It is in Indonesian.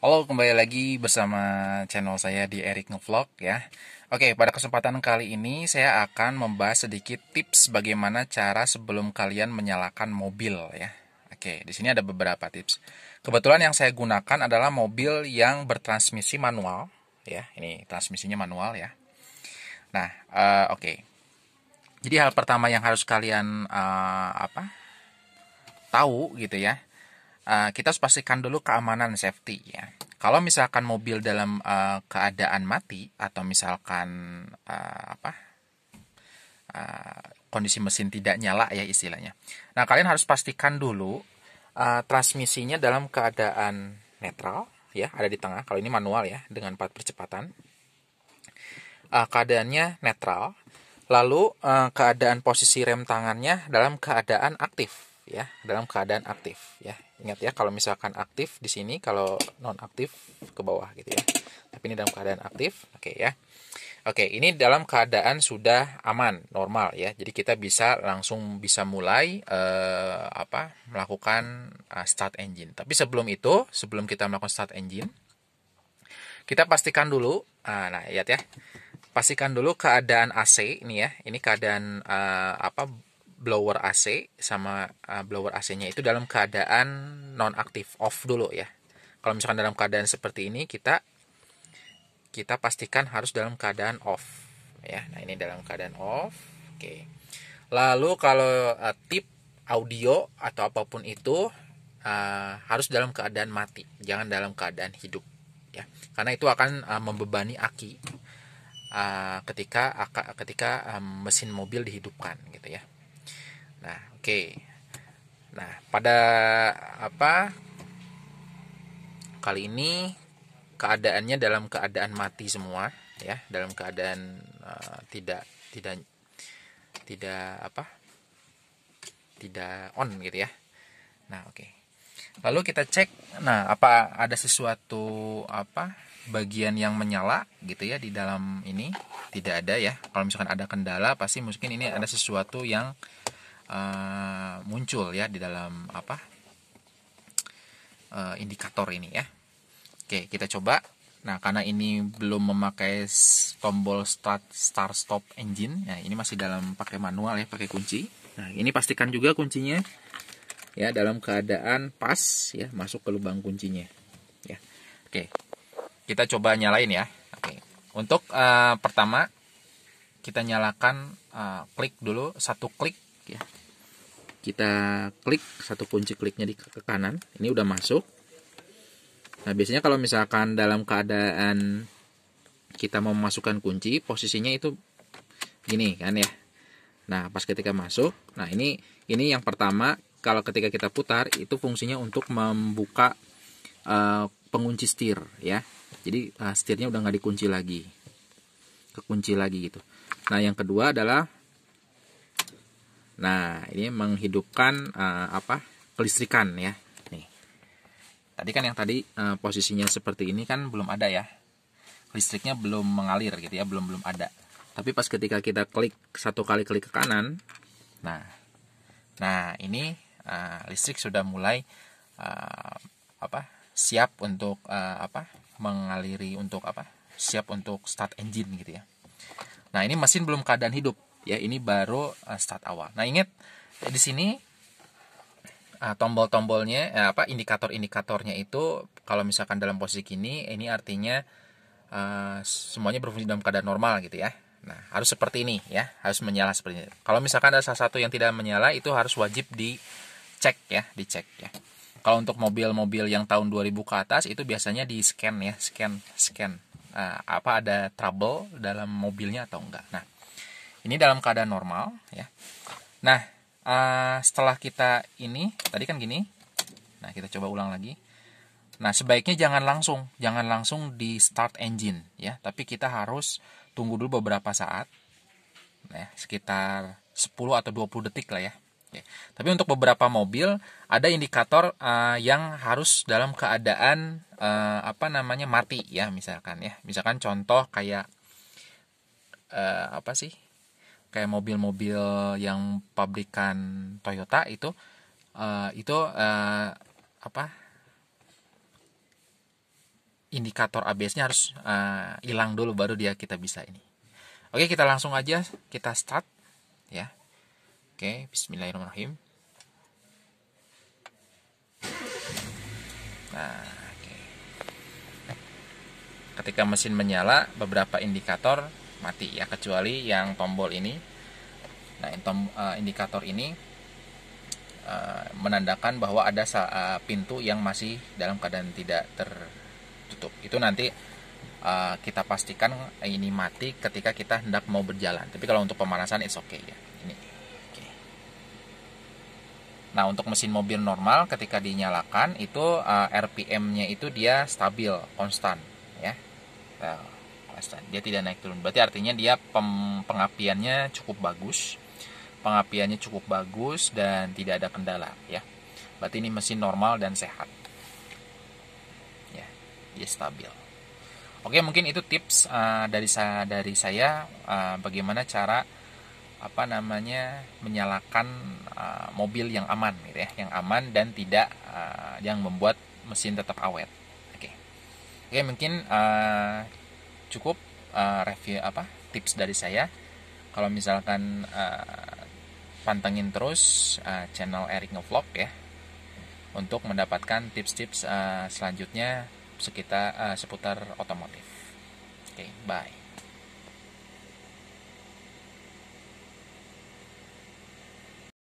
Halo, kembali lagi bersama channel saya di Erik Ngevlog ya. Oke, pada kesempatan kali ini saya akan membahas sedikit tips bagaimana cara sebelum kalian menyalakan mobil ya. Oke, di sini ada beberapa tips. Kebetulan yang saya gunakan adalah mobil yang bertransmisi manual ya. Ini transmisinya manual ya. Nah, oke. Jadi hal pertama yang harus kalian tahu gitu ya, kita harus pastikan dulu keamanan safety ya. Kalau misalkan mobil dalam keadaan mati atau misalkan kondisi mesin tidak nyala ya istilahnya. Nah, kalian harus pastikan dulu transmisinya dalam keadaan netral ya, ada di tengah. Kalau ini manual ya dengan 4 percepatan. Keadaannya netral. Lalu keadaan posisi rem tangannya dalam keadaan aktif ya, dalam keadaan aktif ya. Ingat ya, kalau misalkan aktif di sini, kalau non aktif ke bawah gitu ya. Tapi ini dalam keadaan aktif, oke ya. Oke, ini dalam keadaan sudah aman, normal ya. Jadi kita bisa mulai melakukan start engine. Tapi sebelum itu, sebelum kita melakukan start engine, kita pastikan dulu, nah lihat ya, pastikan dulu keadaan AC ini ya. Ini keadaan blower AC sama blower AC-nya itu dalam keadaan non aktif, off dulu ya. Kalau misalkan dalam keadaan seperti ini, kita pastikan harus dalam keadaan off ya. Nah, ini dalam keadaan off. Oke. Lalu kalau tip audio atau apapun itu harus dalam keadaan mati, jangan dalam keadaan hidup ya. Karena itu akan membebani aki ketika mesin mobil dihidupkan gitu ya. Nah, oke. Nah, pada kali ini keadaannya dalam keadaan mati semua ya, dalam keadaan tidak tidak tidak tidak on gitu ya. Nah, oke. Lalu kita cek, nah apa ada sesuatu bagian yang menyala gitu ya di dalam ini? Tidak ada ya. Kalau misalkan ada kendala, pasti mungkin ini ada sesuatu yang muncul ya di dalam indikator ini ya. Oke, kita coba. Nah, karena ini belum memakai tombol start stop engine, nah ini masih dalam pakai manual ya, pakai kunci. Nah, ini pastikan juga kuncinya ya dalam keadaan pas ya, masuk ke lubang kuncinya ya. Oke, kita coba nyalain ya. Oke, untuk pertama kita nyalakan, klik dulu satu klik ya. Kita klik satu kunci, kliknya di ke kanan, ini udah masuk. Nah, biasanya kalau misalkan dalam keadaan kita mau memasukkan kunci, posisinya itu gini kan ya. Nah, pas ketika masuk, nah ini yang pertama, kalau ketika kita putar itu fungsinya untuk membuka pengunci setir ya. Jadi setirnya udah nggak dikunci lagi, kekunci lagi gitu. Nah, yang kedua adalah, nah ini menghidupkan kelistrikan ya. Nih, tadi kan yang tadi posisinya seperti ini kan belum ada ya, listriknya belum mengalir gitu ya, belum ada. Tapi pas ketika kita klik satu kali klik ke kanan, nah ini listrik sudah mulai uh, siap untuk mengaliri, untuk siap untuk start engine gitu ya. Nah, ini mesin belum keadaan hidup ya, ini baru start awal. Nah, ingat di sini tombol-tombolnya indikator-indikatornya itu kalau misalkan dalam posisi ini artinya semuanya berfungsi dalam keadaan normal gitu ya. Nah, harus seperti ini ya, harus menyala seperti ini. Kalau misalkan ada salah satu yang tidak menyala, itu harus wajib dicek ya, dicek ya. Kalau untuk mobil-mobil yang tahun 2000 ke atas itu biasanya di scan ya, scan ada trouble dalam mobilnya atau enggak. Nah, ini dalam keadaan normal ya. Nah, setelah kita ini tadi kan gini. Nah, kita coba ulang lagi. Nah, sebaiknya jangan langsung di start engine ya, tapi kita harus tunggu dulu beberapa saat. Nah, sekitar 10 atau 20 detik lah ya. Oke. Tapi untuk beberapa mobil ada indikator yang harus dalam keadaan mati ya, misalkan ya. Misalkan contoh kayak kayak mobil-mobil yang pabrikan Toyota itu indikator ABS-nya harus hilang dulu, baru dia kita bisa ini. Oke, kita langsung aja kita start ya. Oke, bismillahirrahmanirrahim. Nah, oke. Ketika mesin menyala, beberapa indikator mati ya, kecuali yang tombol ini. Nah, indikator ini menandakan bahwa ada pintu yang masih dalam keadaan tidak tertutup. Itu nanti kita pastikan ini mati ketika kita hendak mau berjalan. Tapi kalau untuk pemanasan it's okay ya. Ini. Okay. Nah, untuk mesin mobil normal ketika dinyalakan itu RPM-nya itu dia stabil, konstan ya. Konstan. Dia tidak naik turun. Berarti artinya dia pengapiannya cukup bagus. Pengapiannya cukup bagus dan tidak ada kendala ya. Berarti ini mesin normal dan sehat. Ya, dia stabil. Oke, mungkin itu tips dari saya bagaimana cara menyalakan mobil yang aman gitu ya, yang aman dan tidak yang membuat mesin tetap awet. Oke, mungkin cukup review tips dari saya. Kalau misalkan pantengin terus channel Eric Ngevlog ya, untuk mendapatkan tips-tips selanjutnya seputar otomotif. Oke, bye.